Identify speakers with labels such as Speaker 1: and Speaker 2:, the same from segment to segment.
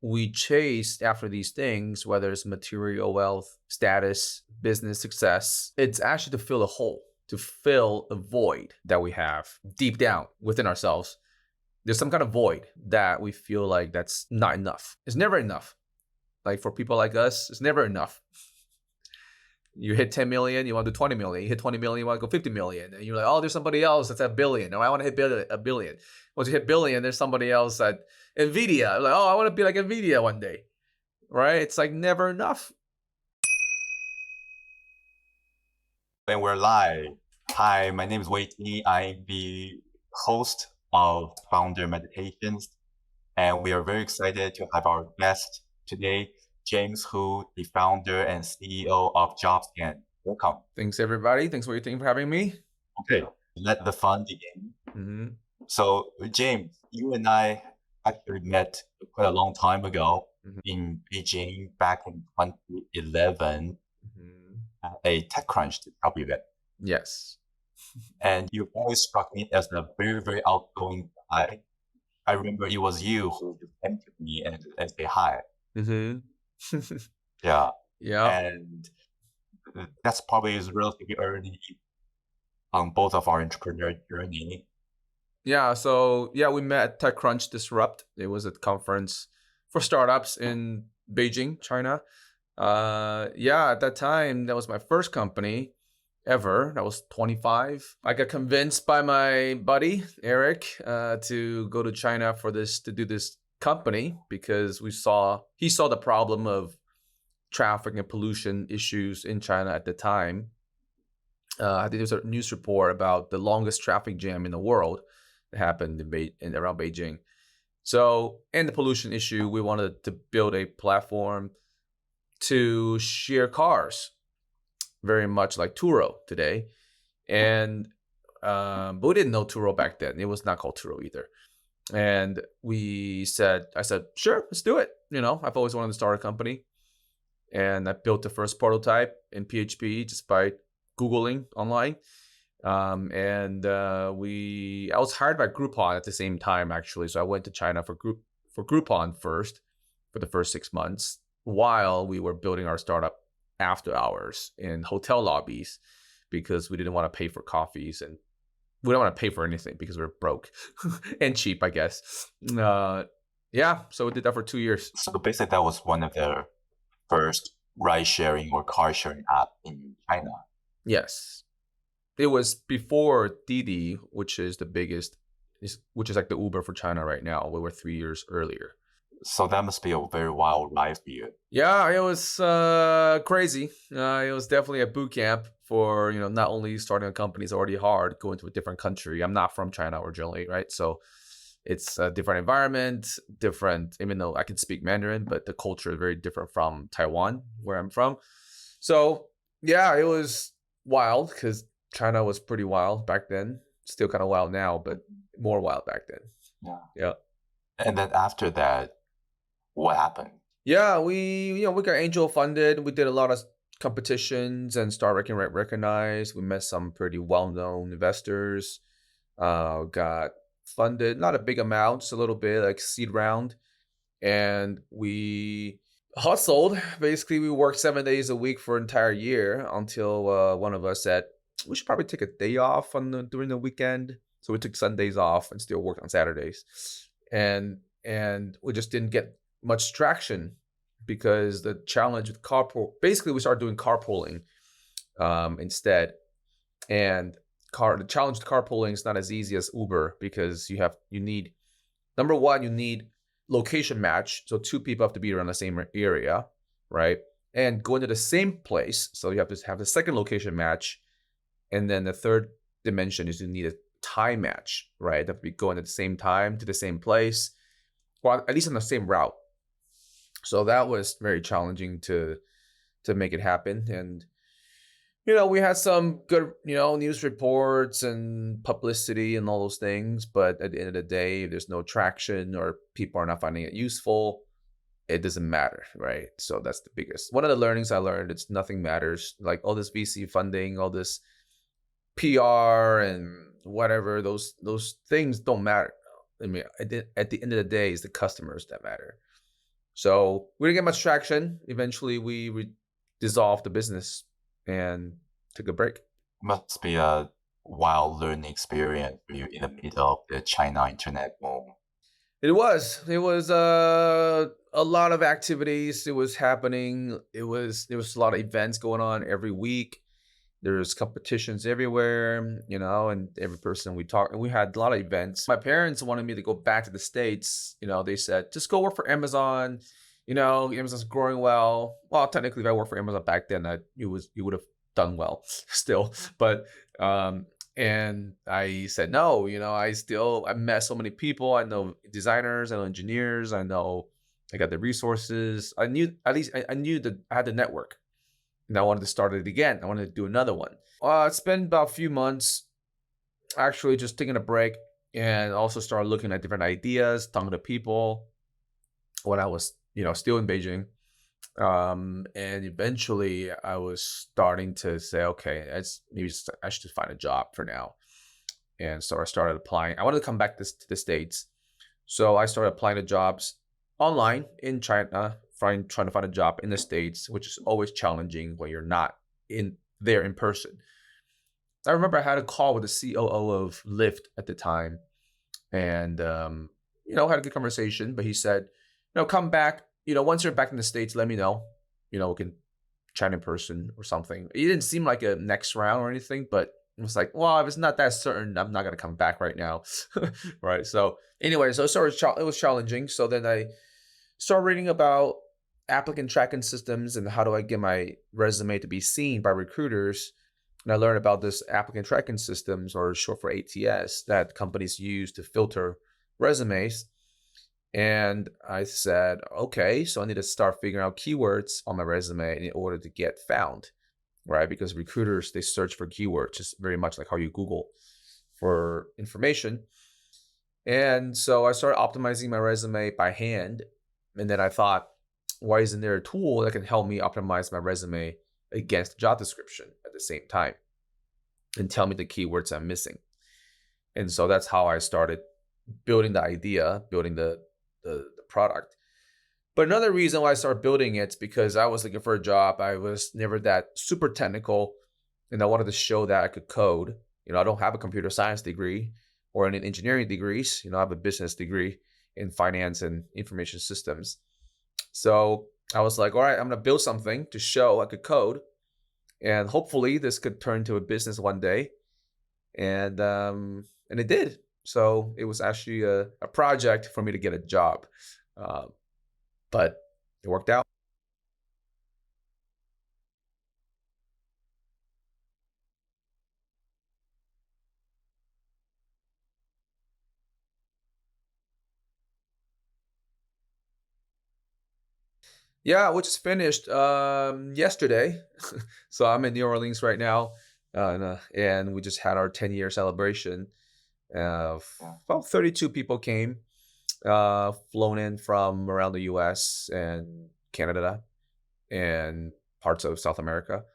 Speaker 1: we chase after these things, whether it's material wealth, status, business success, it's actually to fill a hole, to fill a void that we have deep down within ourselves. There's some kind of void that we feel like that's not enough. It's never enough. Like for people like us, it's never enough. You hit 10 million, you want to do 20 million. You hit 20 million, you want to go 50 million. And you're like, oh, there's somebody else that's at billion. No, I want to hit a billion. Once you hit billion, there's somebody else at NVIDIA. Like, oh, I want to be like NVIDIA one day. Right? It's like never enough.
Speaker 2: And we're live. Hi, my name is Wei Ting. I'm the host of Founder Meditations, and we are very excited to have our guest today, James Hu, the founder and CEO of Jobscan. Welcome.
Speaker 1: Thanks, everybody. Thanks for having me.
Speaker 2: Okay, let the fun begin.
Speaker 1: Mm-hmm.
Speaker 2: So, James, you and I actually met quite a long time ago in Beijing back in 2011. At a TechCrunch event.
Speaker 1: Yes.
Speaker 2: And you always struck me as a very, very outgoing guy. I remember it was you who came to me and say hi. Yeah. And that's probably is relatively early on both of our entrepreneurial journey.
Speaker 1: Yeah. So we met at TechCrunch Disrupt. It was a conference for startups in Beijing, China. At that time, that was my first company ever. That was 25. I got convinced by my buddy, Eric, to go to China to do this company because he saw the problem of traffic and pollution issues in China at the time. I think there was a news report about the longest traffic jam in the world that happened around Beijing. So, and the pollution issue, we wanted to build a platform to share cars, very much like Turo today. And but we didn't know Turo back then. It was not called Turo either. And I said, sure, let's do it. I've always wanted to start a company. And I built the first prototype in PHP just by Googling online. I was hired by Groupon at the same time, actually. So I went to China for Groupon first for the first 6 months, while we were building our startup after hours in hotel lobbies because we didn't want to pay for coffees and we don't want to pay for anything because we were broke and cheap, I guess. So we did that for 2 years.
Speaker 2: So basically that was one of the first ride sharing or car sharing app in China.
Speaker 1: Yes. It was before Didi, which is the biggest, which is like the Uber for China right now. We were 3 years earlier.
Speaker 2: So that must be a very wild ride for you.
Speaker 1: Yeah, it was crazy. It was definitely a boot camp for, not only starting a company is already hard, going to a different country. I'm not from China originally, right? So it's a different environment, even though I can speak Mandarin, but the culture is very different from Taiwan, where I'm from. So yeah, it was wild because China was pretty wild back then. Still kind of wild now, but more wild back then. Yeah.
Speaker 2: And then after that, what happened?
Speaker 1: Yeah, we got angel funded. We did a lot of competitions and started getting recognized. We met some pretty well-known investors. Got funded, not a big amount, just a little bit, like seed round. And we hustled. Basically, we worked 7 days a week for an entire year until one of us said, we should probably take a day off during the weekend. So we took Sundays off and still worked on Saturdays. And we just didn't get much traction because the challenge with basically we started doing carpooling instead. And the challenge with carpooling is not as easy as Uber because you need, number one, you need location match. So 2 people have to be around the same area, right? And go into the same place. So you have to have the second location match. And then the third dimension is you need a time match, right? They have to be going at the same time to the same place, or at least on the same route. So that was very challenging to make it happen. And, we had some good, news reports and publicity and all those things. But at the end of the day, if there's no traction or people are not finding it useful, it doesn't matter, right? So that's the biggest. One of the learnings I learned, it's nothing matters. Like all this VC funding, all this PR and whatever, those things don't matter. I mean, at the end of the day, it's the customers that matter. So we didn't get much traction. Eventually, we dissolved the business and took a break.
Speaker 2: Must be a wild learning experience for you in the middle of the China internet boom.
Speaker 1: It was a lot of activities. It was happening. There was a lot of events going on every week. There's competitions everywhere, and every person we talked, and we had a lot of events. My parents wanted me to go back to the States. They said, just go work for Amazon. Amazon's growing well. Well, technically, if I worked for Amazon back then, you would have done well still. But and I said no. I met so many people. I know designers, I know engineers, I got the resources. I knew at least I knew that I had the network, and I wanted to start it again. I wanted to do another one. It's been about a few months, actually, just taking a break, and also started looking at different ideas, talking to people when I was, still in Beijing. And eventually, I was starting to say, okay, I should find a job for now. And so I started applying. I wanted to come back to the States, so I started applying to jobs online in China, trying to find a job in the States, which is always challenging when you're not in there in person. I remember I had a call with the COO of Lyft at the time, and had a good conversation. But he said, come back. Once you're back in the States, let me know. We can chat in person or something. It didn't seem like a next round or anything, but it was like, well, if it's not that certain, I'm not gonna come back right now, right? So anyway, so it was challenging. So then I started reading about applicant tracking systems and how do I get my resume to be seen by recruiters. And I learned about this applicant tracking systems, or short for ATS, that companies use to filter resumes. And I said, okay, so I need to start figuring out keywords on my resume in order to get found, right? Because recruiters, they search for keywords, just very much like how you Google for information. And so I started optimizing my resume by hand. And then I thought, why isn't there a tool that can help me optimize my resume against the job description at the same time and tell me the keywords I'm missing? And so that's how I started building the idea, building the product. But another reason why I started building it's because I was looking for a job. I was never that super technical, and I wanted to show that I could code. I don't have a computer science degree or any engineering degrees. I have a business degree in finance and information systems. So I was like, all right, I'm going to build something to show I could code, and hopefully this could turn into a business one day. And it did. So it was actually a project for me to get a job, uh, but it worked out. Yeah, we just finished yesterday. So I'm in New Orleans right now, and we just had our 10-year celebration.
Speaker 2: Yeah.
Speaker 1: About 32 people came, flown in from around the US and Canada and parts of South America.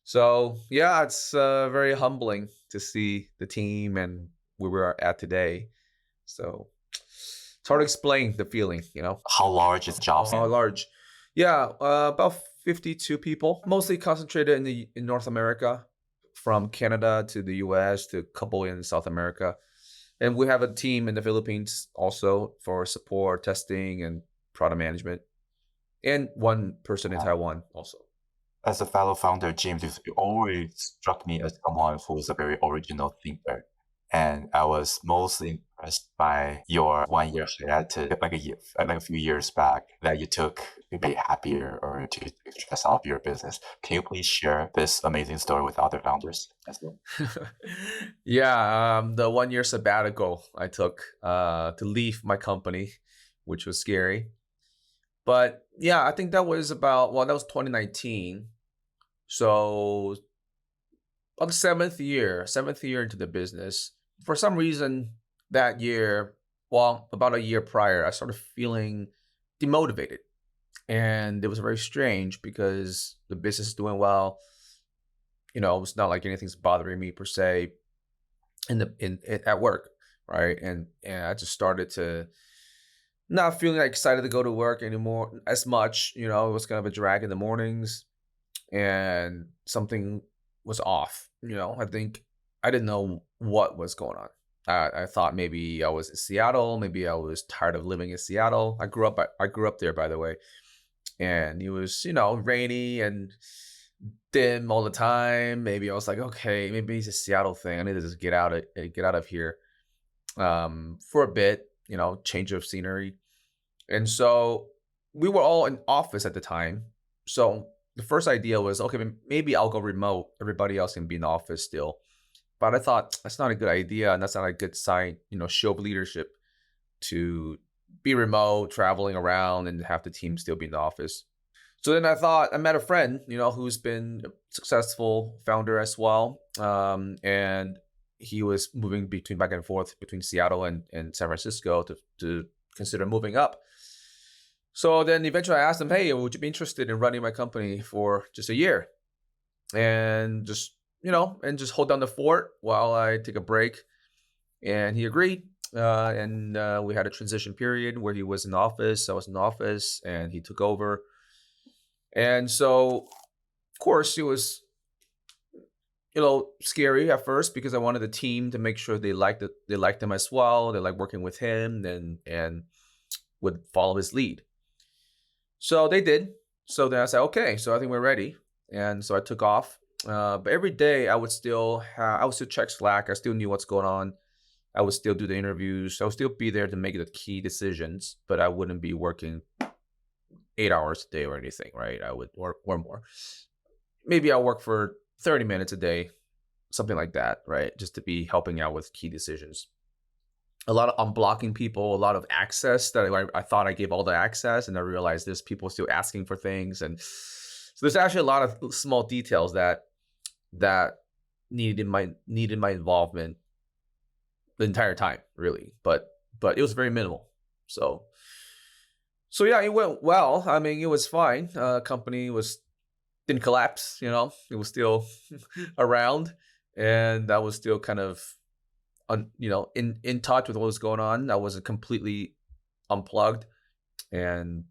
Speaker 1: So yeah, it's very humbling to see the team and where we're at today. So it's hard to explain the feeling,
Speaker 2: How large is Jobscan?
Speaker 1: large. Yeah, about 52 people, mostly concentrated in North America, from Canada to the US to a couple in South America. And we have a team in the Philippines also for support, testing, and product management, and one person in Taiwan also.
Speaker 2: As a fellow founder, James, you always struck me as someone who is a very original thinker. And I was mostly impressed by your 1 year hiatus, like a few years back, that you took to be happier or to stress off your business. Can you please share this amazing story with other founders as well?
Speaker 1: Yeah, the 1 year sabbatical I took to leave my company, which was scary. But yeah, I think that was 2019. So on the seventh year into the business, for some reason that year, well, about a year prior, I started feeling demotivated. And it was very strange because the business is doing well. It's not like anything's bothering me per se at work, right? And I just started to not feeling like excited to go to work anymore as much. It was kind of a drag in the mornings, and something was off. I think I didn't know what was going on. I thought maybe I was in Seattle. Maybe I was tired of living in Seattle. I grew up there, by the way, and it was rainy and dim all the time. Maybe I was like, okay, maybe it's a Seattle thing. I need to just get out of here for a bit. Change of scenery. And so we were all in office at the time. So the first idea was, okay, maybe I'll go remote. Everybody else can be in the office still. But I thought that's not a good idea, and that's not a good sign, show of leadership to be remote, traveling around, and have the team still be in the office. So then I met a friend, who's been a successful founder as well. And he was moving between back and forth between Seattle and San Francisco to consider moving up. So then eventually I asked him, hey, would you be interested in running my company for just a year and just hold down the fort while I take a break? And he agreed. And we had a transition period where he was in office, I was in office, and he took over. And so, of course, it was scary at first because I wanted the team to make sure they liked him as well. They liked working with him and would follow his lead. So they did. So then I said, okay, so I think we're ready. And so I took off. But every day I would still check Slack. I still knew what's going on. I would still do the interviews. I would still be there to make the key decisions, but I wouldn't be working 8 hours a day or anything, right? I would work or more. Maybe I'll work for 30 minutes a day, something like that, right? Just to be helping out with key decisions. A lot of unblocking people, a lot of access that I thought I gave all the access, and I realized there's people still asking for things, and so there's actually a lot of small details that needed my involvement the entire time, really. But it was very minimal. So yeah, it went well. I mean, it was fine. Company was didn't collapse. It was still around, and I was still kind of in touch with what was going on. I wasn't completely unplugged, and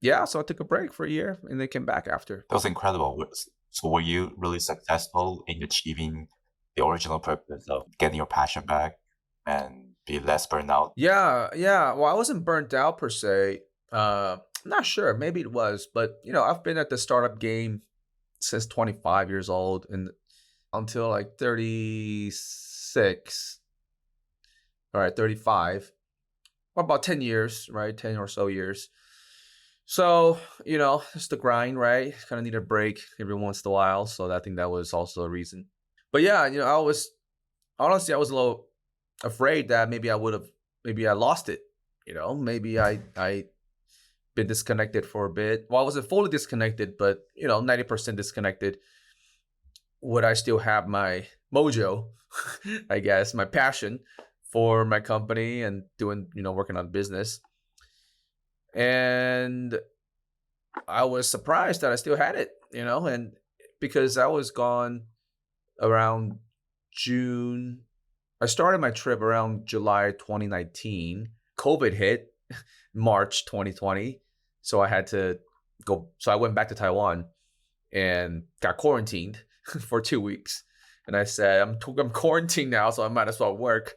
Speaker 1: yeah, so I took a break for a year, and then came back after.
Speaker 2: That was incredible. So were you really successful in achieving the original purpose of getting your passion back and be less burnt out?
Speaker 1: Yeah, yeah. Well, I wasn't burnt out per se. Not sure. Maybe it was, but I've been at the startup game since 25 years old and until like 36. All right, 35. Well, about 10 years, right? 10 or so years. So, it's the grind, right? Kind of need a break every once in a while. So I think that was also a reason. But yeah, I was a little afraid that maybe I lost it. Maybe I been disconnected for a bit. Well, I wasn't fully disconnected, but 90% disconnected. Would I still have my mojo, I guess, my passion for my company and doing, working on business? And I was surprised that I still had it, and because I was gone around June. I started my trip around July 2019. COVID hit March 2020. So I had to go. So I went back to Taiwan and got quarantined for 2 weeks. And I said, I'm quarantined now, so I might as well work.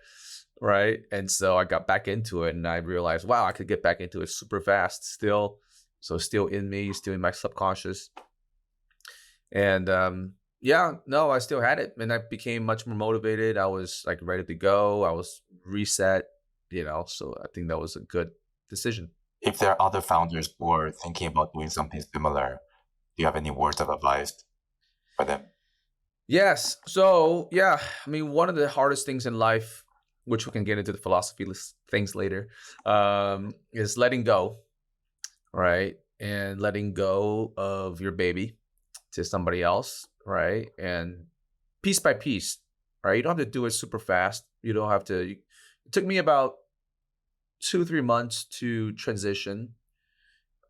Speaker 1: Right. And so I got back into it, and I realized, wow, I could get back into it super fast still. So still in me, still in my subconscious. And yeah, no, I still had it, and I became much more motivated. I was like ready to go. I was reset, so I think that was a good decision.
Speaker 2: If there are other founders who are thinking about doing something similar, do you have any words of advice for them?
Speaker 1: Yes. So yeah, I mean, one of the hardest things in life, which we can get into the philosophy things later, is letting go, right? And letting go of your baby to somebody else, right? And piece by piece, right? You don't have to do it super fast. You don't have to. It took me about 2-3 months to transition,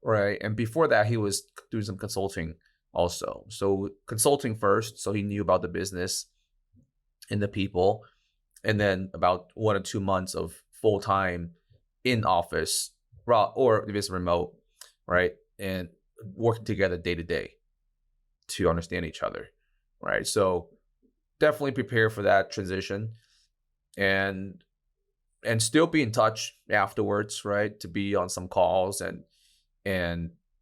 Speaker 1: right? And before that, he was doing some consulting also. So consulting first, so he knew about the business and the people, and then about 1 or 2 months of full time in office, or if it's remote, right? And working together day to day to understand each other, right? So definitely prepare for that transition, and still be in touch afterwards, right? To be on some calls, and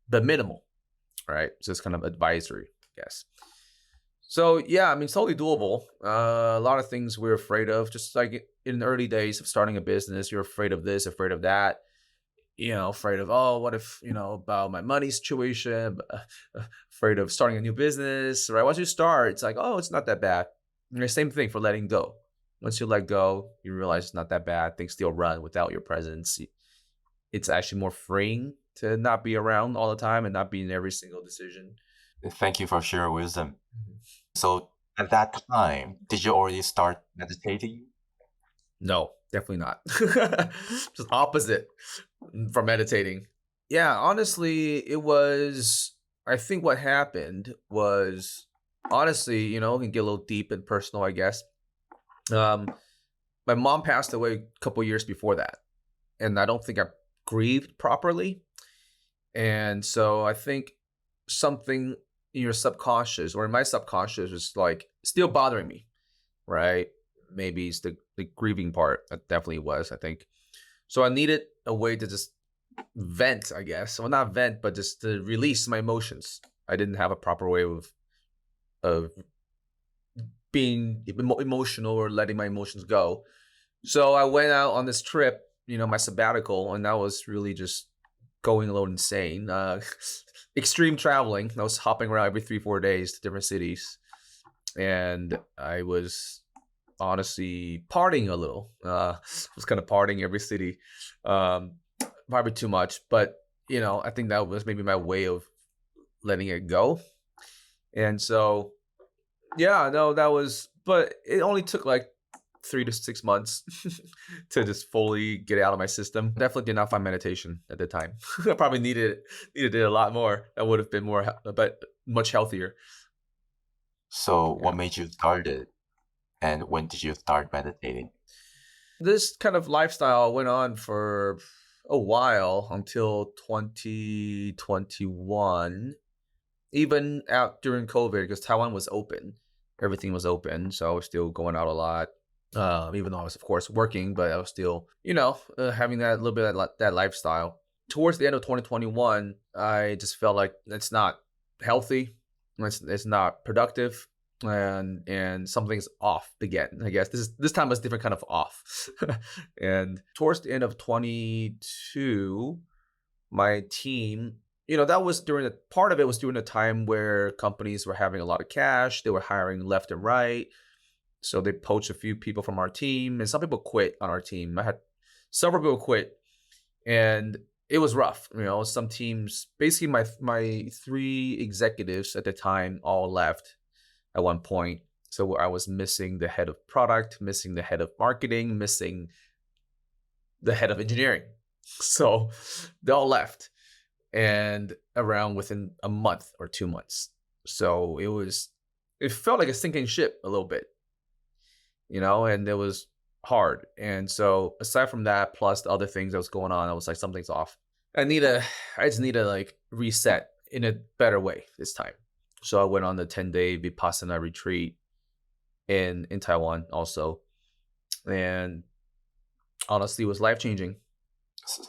Speaker 1: the minimal, right? Just kind of advisory, I guess. So yeah, I mean, it's totally doable. A lot of things we're afraid of, just like in the early days of starting a business, you're afraid of this, afraid of that. Afraid of, oh, what if about my money situation, afraid of starting a new business, right? Once you start, it's like, oh, it's not that bad. And the same thing for letting go. Once you let go, you realize it's not that bad. Things still run without your presence. It's actually more freeing to not be around all the time and not be in every single decision.
Speaker 2: Thank you for sharing wisdom.
Speaker 1: Mhm.
Speaker 2: So at that time, did you already start meditating?
Speaker 1: No, definitely not. Just opposite from meditating. Yeah, honestly, it was. I think what happened was, honestly, can get a little deep and personal, I guess. Um, my mom passed away a couple years before that, and I don't think I grieved properly. And so I think something in your subconscious, or in my subconscious, was like still bothering me, right? Maybe it's the grieving part. That definitely was, I think. So I needed a way to just vent, I guess. Well, not vent, but just to release my emotions. I didn't have a proper way of being emotional or letting my emotions go. So I went out on this trip, my sabbatical, and that was really just going a little insane. Extreme traveling. I was hopping around every 3 4 days to different cities, and I was honestly partying a little. Was kind of partying every city, um, probably too much, but I think that was maybe my way of letting it go. And so, yeah, no, that was, but it only took like 3 to 6 months to just fully get it out of my system. Definitely did not find meditation at the time. I probably needed it a lot more. That would have been more, but much healthier.
Speaker 2: So
Speaker 1: Yeah.
Speaker 2: what made you start it? And when did you start meditating?
Speaker 1: This kind of lifestyle went on for a while until 2021, even out during COVID, because Taiwan was open. Everything was open. So I was still going out a lot. Even though I was, of course, working, but I was still, having that little bit of that lifestyle. Towards the end of 2021, I just felt like it's not healthy, it's not productive, and something's off again. I guess this time was different kind of off. And towards the end of 22, my team, that was during the part of it was during the time where companies were having a lot of cash, they were hiring left and right. So they poached a few people from our team, and some people quit on our team. I had several people quit, and it was rough. Some teams, basically my three executives at the time all left at one point. So I was missing the head of product, missing the head of marketing, missing the head of engineering. So they all left, and around within a month or 2 months. So it felt like a sinking ship a little bit, and it was hard. And so aside from that, plus the other things that was going on, I was like, something's off. I just need to like reset in a better way this time. So I went on the 10-day Vipassana retreat in Taiwan also. And honestly, it was life changing.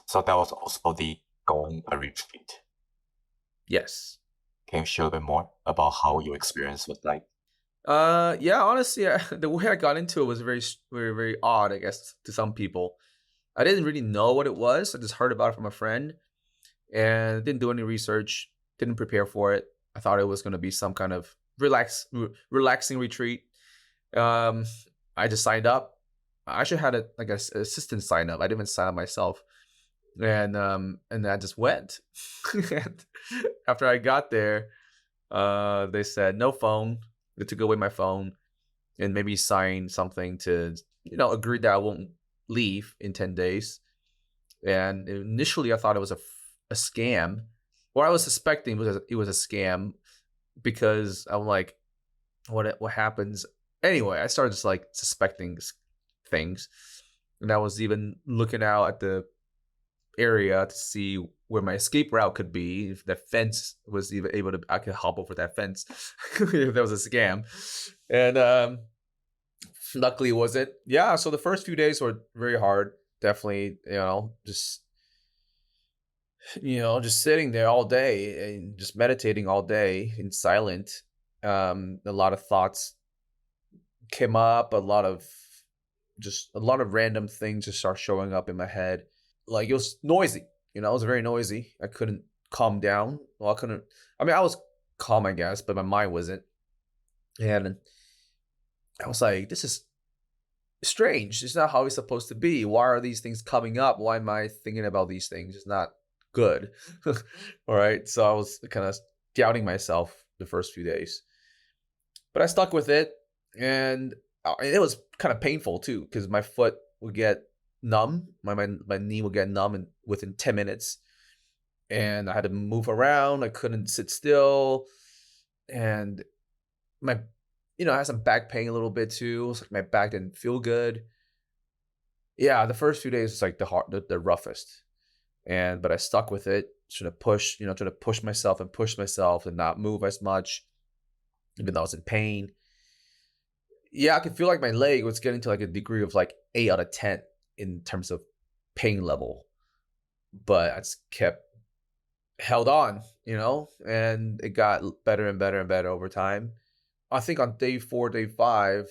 Speaker 2: So that was also the going a retreat.
Speaker 1: Yes.
Speaker 2: Can you share a bit more about how your experience was like?
Speaker 1: Yeah, honestly, the way I got into it was very, very odd, I guess, to some people. I didn't really know what it was. I just heard about it from a friend and didn't do any research, didn't prepare for it. I thought it was going to be some kind of relaxing retreat. Um, I just signed up. I actually had a like a assistant sign up. I didn't even sign up myself, and I just went. And after I got there, they said no phone. They took away my phone and maybe sign something to agree that I won't leave in 10 days. And initially, I thought it was a scam. What I was suspecting was it was a scam because I'm like, what happens anyway? I started just like suspecting things, and I was even looking out at the area to see where my escape route could be. If the fence was even able to, I could hop over that fence if that was a scam. And luckily, it wasn't. Yeah. So the first few days were very hard. Definitely, just sitting there all day and just meditating all day in silent. A lot of thoughts came up. A lot of random things just start showing up in my head. Like, it was noisy. It was very noisy. I couldn't calm down. Well, I couldn't. I mean, I was calm, I guess, but my mind wasn't. And I was like, this is strange. It's not how it's supposed to be. Why are these things coming up? Why am I thinking about these things? It's not good. All right. So I was kind of doubting myself the first few days, but I stuck with it. And it was kind of painful too, because my foot would get numb. My knee would get numb within 10 minutes. And I had to move around. I couldn't sit still. And my, I had some back pain a little bit too. It was like my back didn't feel good. Yeah, the first few days was like the roughest. But I stuck with it, trying to push myself and not move as much, even though I was in pain. Yeah, I could feel like my leg was getting to like a degree of like 8 out of 10 in terms of pain level. But I just kept held on, and it got better and better and better over time. I think on day 4, day 5,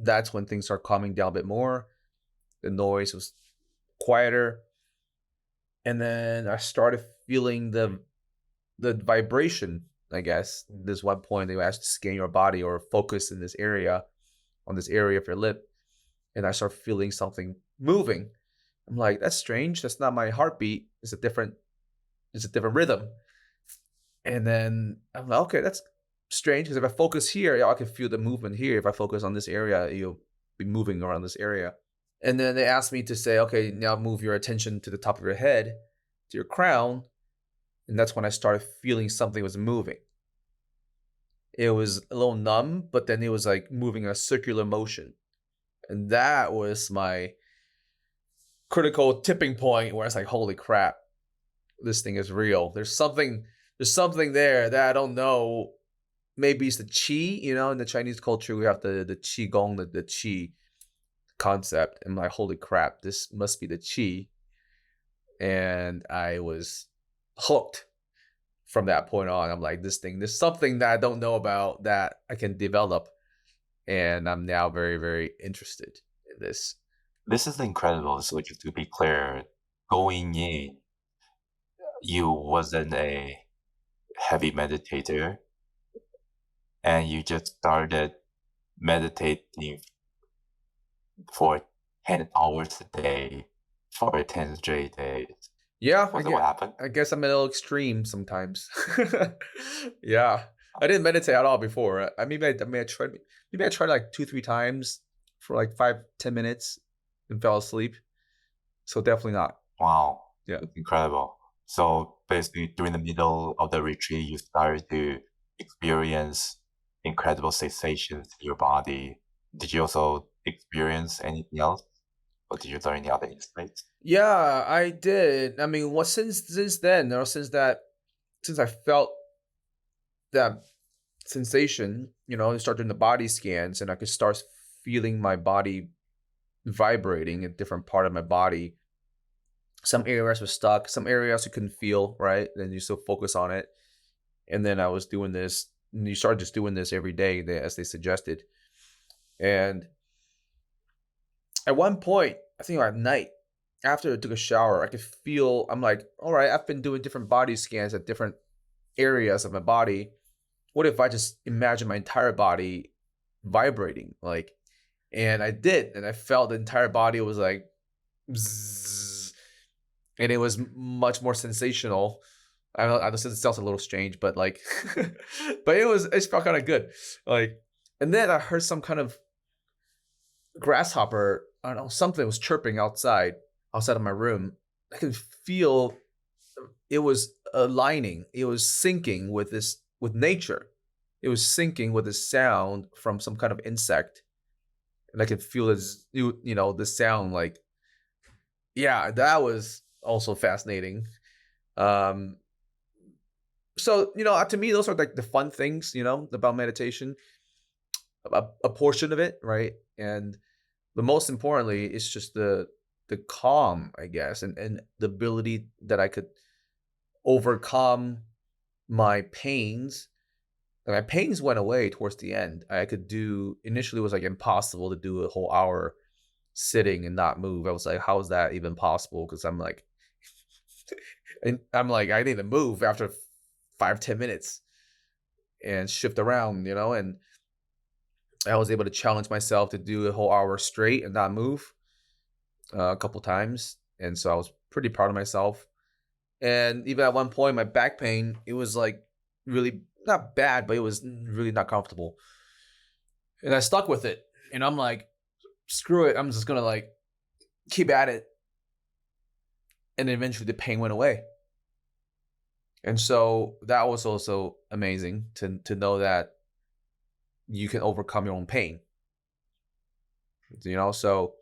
Speaker 1: that's when things start calming down a bit more. The noise was quieter. And then I started feeling the vibration, I guess. There's one point they asked to scan your body or focus in this area, on this area of your lip. And I start feeling something moving. I'm like, that's strange. That's not my heartbeat. It's a different rhythm. And then I'm like, okay, that's strange, because if I focus here, yeah, I can feel the movement here. If I focus on this area, you'll be moving around this area. And then they asked me to say, okay, now move your attention to the top of your head, to your crown. And that's when I started feeling something was moving. It was a little numb, but then it was like moving in a circular motion. And that was my critical tipping point where it's like, holy crap, this thing is real. There's something there that I don't know. Maybe it's the qi, in the Chinese culture, we have the qi gong, the qi concept. And I'm like, holy crap, this must be the qi. And I was hooked from that point on. I'm like, there's something that I don't know about that I can develop. And I'm now very, very interested in this.
Speaker 2: This is incredible. So just to be clear, going in, you wasn't a heavy meditator and you just started meditating for 10 hours a day for 10 straight days.
Speaker 1: Yeah,
Speaker 2: Was that what happened?
Speaker 1: I guess I'm a little extreme sometimes. Yeah, I didn't meditate at all before. Maybe I tried like 2, 3 times for like 5, 10 minutes and fell asleep. So definitely not.
Speaker 2: Wow,
Speaker 1: Yeah.
Speaker 2: that's incredible. So basically, during the middle of the retreat, you started to experience incredible sensations in your body. Did you also experience anything else? Or did you learn any other insights?
Speaker 1: Yeah, I did. I mean, what since then, or since I felt that sensation, I start doing the body scans, and I could start feeling my body vibrating in different part of my body. Some areas were stuck, some areas you couldn't feel, right? Then you still focus on it. And then I was doing this, and you start just doing this every day, as they suggested. And at one point, I think at night, after I took a shower, I could feel, I'm like, all right, I've been doing different body scans at different areas of my body. What if I just imagine my entire body vibrating? And I did, and I felt the entire body was like, bzzz, and it was much more sensational. I don't know, it sounds a little strange, but but it felt kind of good. And then I heard some kind of grasshopper. I don't know, something was chirping outside of my room. I could feel it was aligning. It was syncing with nature. It was syncing with the sound from some kind of insect, and I could feel this, the sound. Yeah, that was. also fascinating. Um, so to me, those are like the fun things, about meditation, a portion of it, right? And but most importantly, it's just the calm, I guess, and the ability that I could overcome my pains. And my pains went away towards the end. I could do initially it was like impossible to do a whole hour sitting and not move. I was like, how is that even possible? Because I'm like, and I'm like, I need to move after 5-10 minutes and shift around, and I was able to challenge myself to do a whole hour straight and not move a couple times. And so I was pretty proud of myself. And even at one point, my back pain, it was like really not bad, but it was really not comfortable. And I stuck with it. And I'm like, screw it. I'm just going to like keep at it. And then eventually the pain went away. And so that was also amazing to know that you can overcome your own pain. So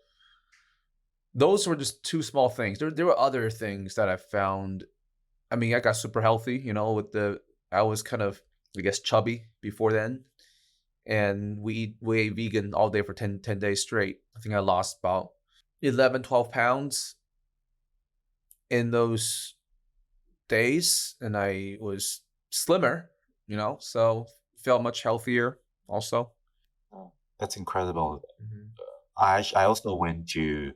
Speaker 1: those were just two small things. There were other things that I found. I mean, I got super healthy, I was kind of, I guess, chubby before then. And we ate vegan all day for 10 days straight. I think I lost about 11, 12 pounds in those days. And I was slimmer, so felt much healthier also.
Speaker 2: Oh, that's incredible.
Speaker 1: Mhm.
Speaker 2: I also went to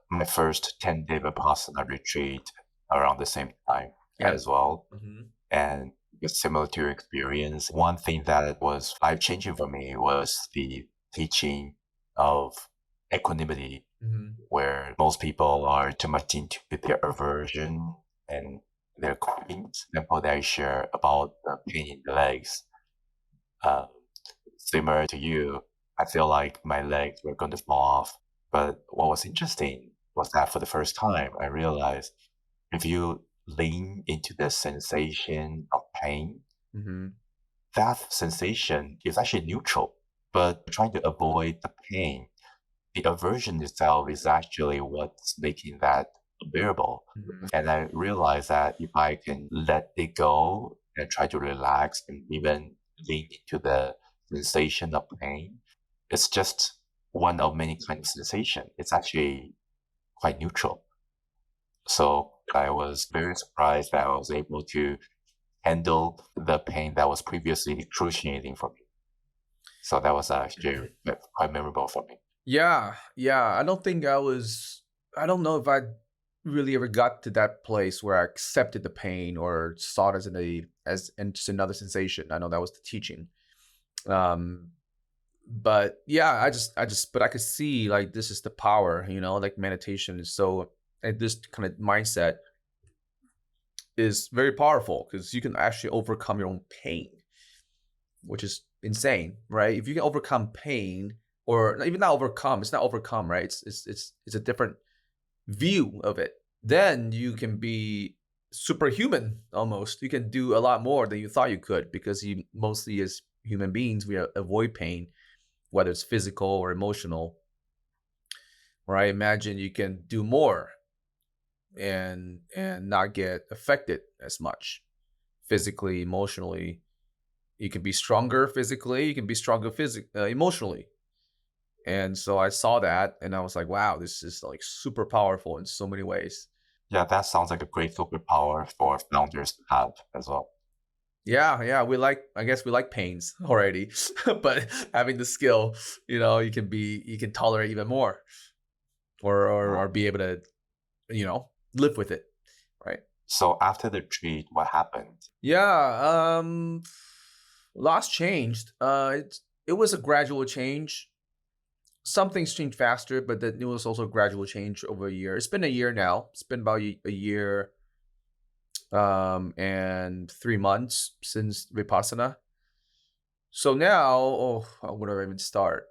Speaker 2: my first 10-day Vipassana retreat around the same time
Speaker 1: Yeah.
Speaker 2: as well.
Speaker 1: Mhm.
Speaker 2: And it's similar to your experience. One thing that was life changing for me was the teaching of equanimity,
Speaker 1: Mhm.
Speaker 2: where most people are too much into their aversion and their cravings. The example that I share about the pain in the legs, uh, similar to you, I feel like my legs were going to fall off. But what was interesting was that for the first time, I realized if you lean into the sensation of pain,
Speaker 1: Mhm.
Speaker 2: that sensation is actually neutral. But trying to avoid the pain, the aversion itself is actually what's making that unbearable.
Speaker 1: Mhm.
Speaker 2: And I realized that if I can let it go and try to relax and even lean into the sensation of pain, it's just one of many kinds of sensation. It's actually quite neutral. So I was very surprised that I was able to handle the pain that was previously excruciating for me. So that was actually quite memorable for me.
Speaker 1: Yeah, yeah. I don't know if I really ever got to that place where I accepted the pain or saw it as just another sensation. I know that was the teaching. Um, but yeah, but I could see like this is the power, like meditation is so, and this kind of mindset is very powerful because you can actually overcome your own pain, which is insane, right? If you can overcome pain, or even not overcome, it's not overcome, right? It's a different view of it. Then you can be superhuman almost. You can do a lot more than you thought you could because you mostly as human beings we avoid pain, whether it's physical or emotional. Right? Imagine you can do more and not get affected as much physically, emotionally. You can be stronger physically. You can be stronger emotionally. And so I saw that and I was like, wow, this is like super powerful in so many ways.
Speaker 2: Yeah, that sounds like a great superpower for founders to have as well.
Speaker 1: Yeah, yeah, I guess we like pains already, but having the skill, you can tolerate even more or
Speaker 2: Wow.
Speaker 1: be able to, live with it, right?
Speaker 2: So after the retreat, what happened?
Speaker 1: Yeah, lots changed. It was a gradual change. Some things changed faster, but then it was also a gradual change over a year. It's been a year now. It's been about a year and 3 months since Vipassana. So now, oh, where do I even start?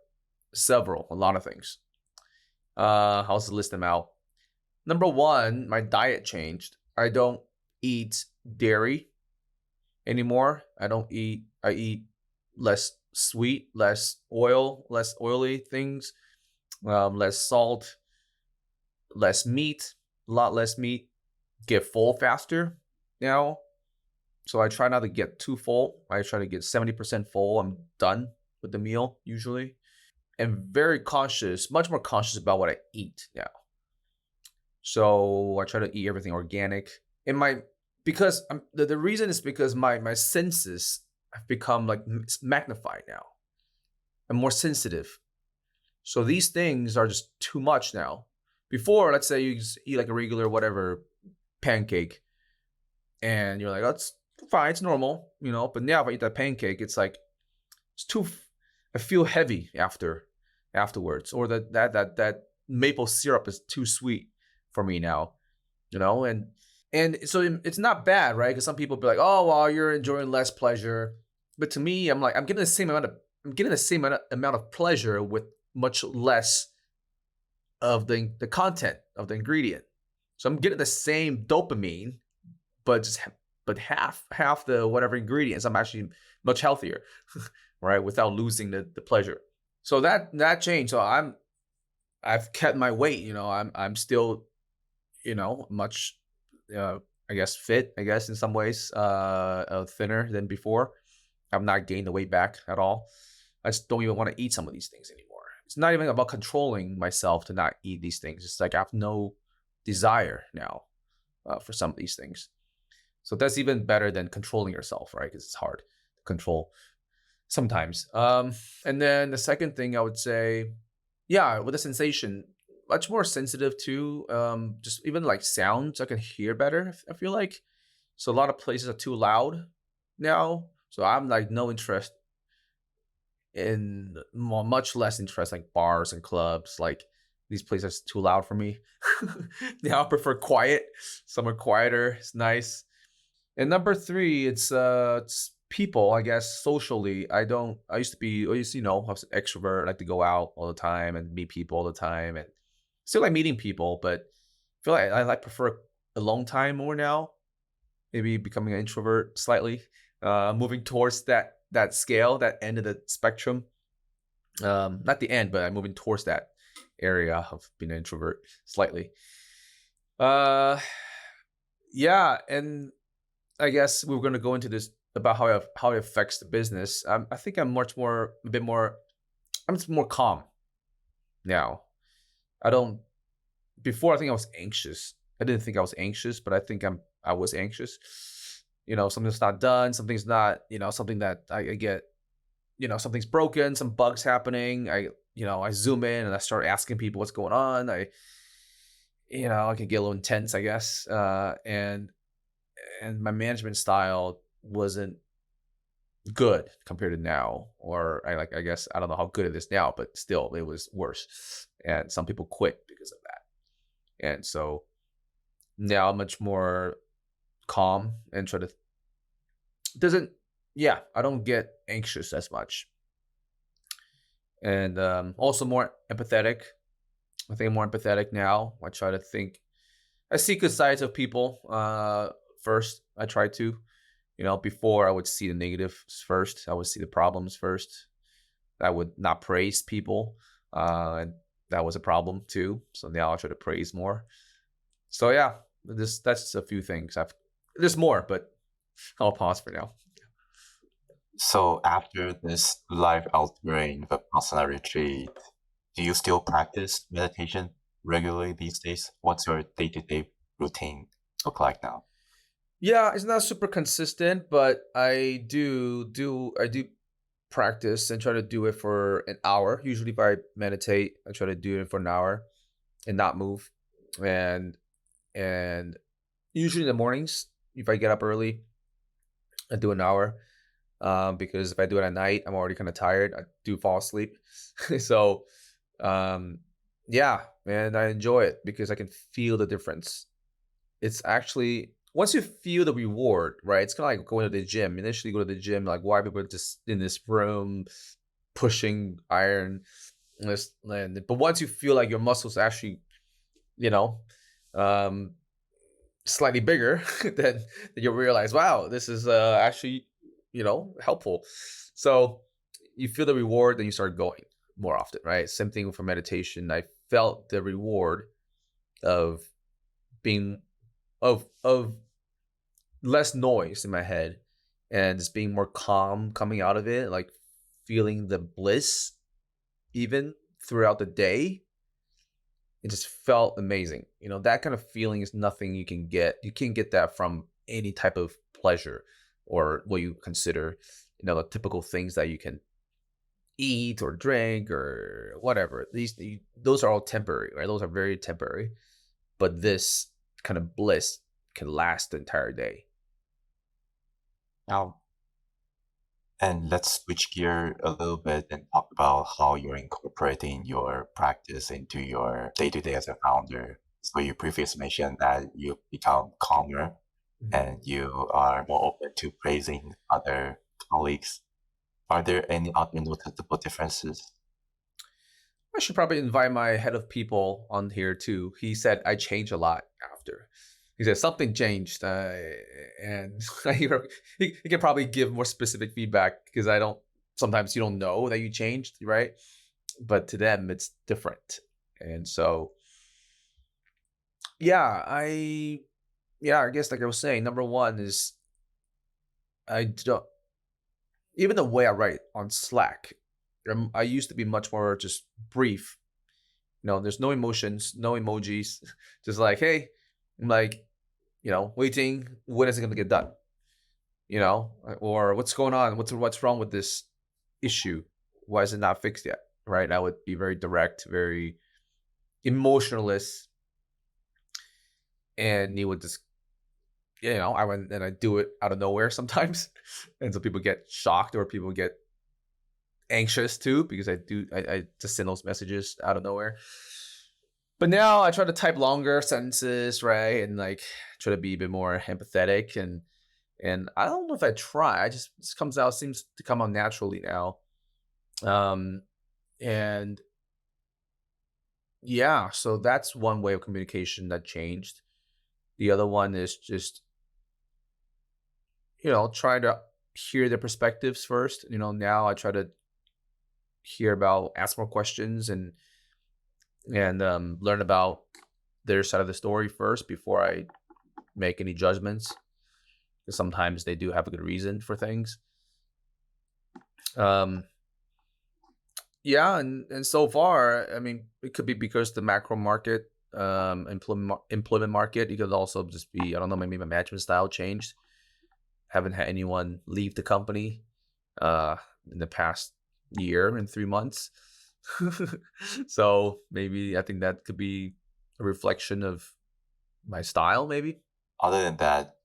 Speaker 1: A lot of things. I'll just list them out. Number one, my diet changed. I don't eat dairy anymore. I eat less sweet, less oil, less oily things, less salt, less meat, a lot less meat, get full faster now. So I try not to get too full. I try to get 70% full. I'm done with the meal usually. And very cautious, much more cautious about what I eat now. So I try to eat everything organic. And my because the reason is because my senses have become like magnified now. I'm more sensitive. So these things are just too much now. Before, let's say you just eat like a regular whatever pancake, and you're like, that's fine, it's normal, you know. But now if I eat that pancake, it's like it's too. I feel heavy afterwards, or that maple syrup is too sweet for me now, you know. And so it's not bad, right? Because some people be like, oh, well, you're enjoying less pleasure, but to me, I'm like, I'm getting the same amount of pleasure with much less of the content of the ingredient. So I'm getting the same dopamine, but just but half the whatever ingredients. I'm actually much healthier, right? Without losing the pleasure. So that changed. So I've kept my weight. You know, I'm still, you know, much uh, I guess fit. I guess in some ways thinner than before. I've not gained the weight back at all. I just don't even want to eat some of these things anymore. It's not even about controlling myself to not eat these things. It's like I have no desire now for some of these things. So that's even better than controlling yourself, right? Because it's hard to control sometimes. And then the second thing I would say, yeah, with the sensation, much more sensitive to just even like sounds. I can hear better. I feel like so a lot of places are too loud now. So I'm like no interest in much less interest like bars and clubs. Like these places are too loud for me. Now I prefer quiet. Somewhere quieter. It's nice. And number three, it's people, I guess, socially. I used to be, you know, I was an extrovert, I like to go out all the time and meet people all the time and still like meeting people, but I feel like I like prefer alone time more now. Maybe becoming an introvert slightly, moving towards that scale, that end of the spectrum. Not the end, but I'm moving towards that area of being an introvert slightly. Uh, yeah, and I guess we are going to go into this about how it affects the business. I think I'm much more a bit more. I'm just more calm now. I don't. Before I think I was anxious. I didn't think I was anxious, but I think I was anxious. You know, something's not done. Something's not. You know, something that I get. You know, something's broken. Some bugs happening. I zoom in and I start asking people what's going on. I can get a little intense, I guess. And my management style wasn't good compared to now, or I guess I don't know how good it is now, but still it was worse, and some people quit because of that. And so now I'm much more calm and try to doesn't yeah, I don't get anxious as much, and also more empathetic. I think I'm more empathetic now. I try to think, I see good sides of people first. I try to. You know, before I would see the negatives first. I would see the problems first. I would not praise people. And that was a problem too. So now I try to praise more. So yeah, that's just a few things. There's more, but I'll pause for now.
Speaker 2: So after this life-altering Vipassana retreat, do you still practice meditation regularly these days? What's your day-to-day routine look like now?
Speaker 1: Yeah, it's not super consistent, but I do practice and try to do it for an hour. Usually if I meditate, I try to do it for an hour and not move. And and usually in the mornings, if I get up early, I do an hour. Because if I do it at night, I'm already kind of tired. I do fall asleep. So um yeah, man, I enjoy it because I can feel the difference. It's actually once you feel the reward, right? It's kind of like going to the gym. Initially, you go to the gym, like why people are just in this room pushing iron, but once you feel like your muscles actually, you know, um, slightly bigger, then you realize, wow, this is actually, helpful. So you feel the reward, then you start going more often, right? Same thing for meditation. I felt the reward of being of less noise in my head and just being more calm coming out of it, like feeling the bliss even throughout the day. It just felt amazing. That kind of feeling is nothing you can get. You can't get that from any type of pleasure or what you consider, the typical things that you can eat or drink or whatever. Those are all temporary, right? Those are very temporary. But this kind of bliss can last the entire day.
Speaker 2: Now, and let's switch gear a little bit and talk about how you're incorporating your practice into your day-to-day as a founder. So you previously mentioned that you become calmer
Speaker 1: Mhm.
Speaker 2: and you are more open to praising other colleagues. Are there any other noticeable differences?
Speaker 1: I should probably invite my head of people on here too. He said I changed a lot after. He said something changed, and he can probably give more specific feedback because I don't. Sometimes you don't know that you changed, right? But to them, it's different, and so yeah, I guess like I was saying, number one is I don't even the way I write on Slack. I used to be much more just brief. There's no emotions, no emojis, just like, hey, I'm like, waiting. When is it gonna get done? Or what's going on? What's wrong with this issue? Why is it not fixed yet? Right? I would be very direct, very emotionless, and he would just, I went and I do it out of nowhere sometimes, and so people get shocked or people get anxious too because I just send those messages out of nowhere. But now I try to type longer sentences, right? And like try to be a bit more empathetic and I don't know if I try. I just comes out seems to come out naturally now. Um and yeah, so that's one way of communication that changed. The other one is just, try to hear their perspectives first. Now I try to hear about ask more questions and learn about their side of the story first before I make any judgments. 'Cause sometimes they do have a good reason for things. Um, yeah, and so far, I mean, it could be because the macro market, employment market. It could also just be I don't know, maybe my management style changed. Haven't had anyone leave the company uh, in the past year and 3 months. So maybe I think that could be a reflection of my style, maybe.
Speaker 2: Other than that,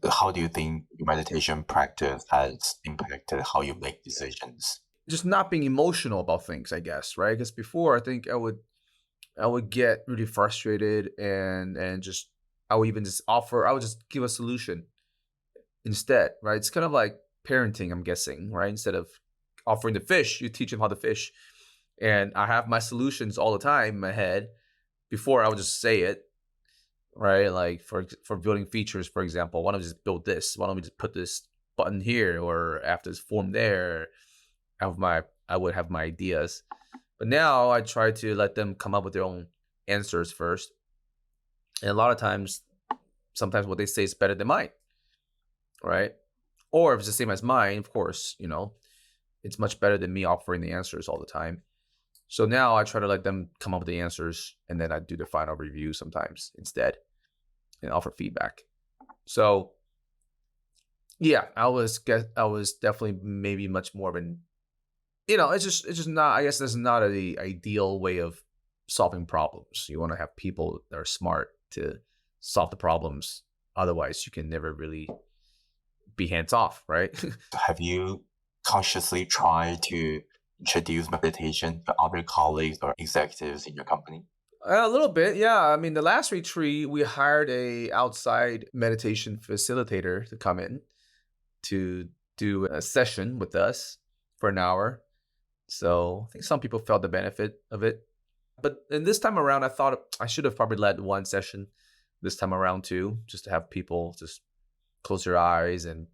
Speaker 2: how do you think your meditation practice has impacted how you make decisions?
Speaker 1: Just not being emotional about things, I guess, right? Because before, I think I would get really frustrated and just I would even just offer I would just give a solution instead, right? It's kind of like parenting, I'm guessing, right? Instead of offering the fish, you teach them how to fish. And I have my solutions all the time in my head. Before I would just say it, right? Like for building features, for example, why don't we just build this? Why don't we just put this button here or after this form there? I would have my ideas. But now I try to let them come up with their own answers first. And a lot of times, sometimes what they say is better than mine, right? Or if it's the same as mine, of course, it's much better than me offering the answers all the time. So now I try to let them come up with the answers and then I do the final review sometimes instead and offer feedback. So yeah, I was definitely maybe much more of an it's just not I guess that's not the ideal way of solving problems. You want to have people that are smart to solve the problems. Otherwise, you can never really be hands off, right?
Speaker 2: Have you consciously tried to introduce meditation to other colleagues or executives in your company?
Speaker 1: A little bit, yeah. I mean, the last retreat, we hired a outside meditation facilitator to come in to do a session with us for an hour. So I think some people felt the benefit of it. But in this time around, I thought I should have probably led one session this time around too, just to have people just close their eyes and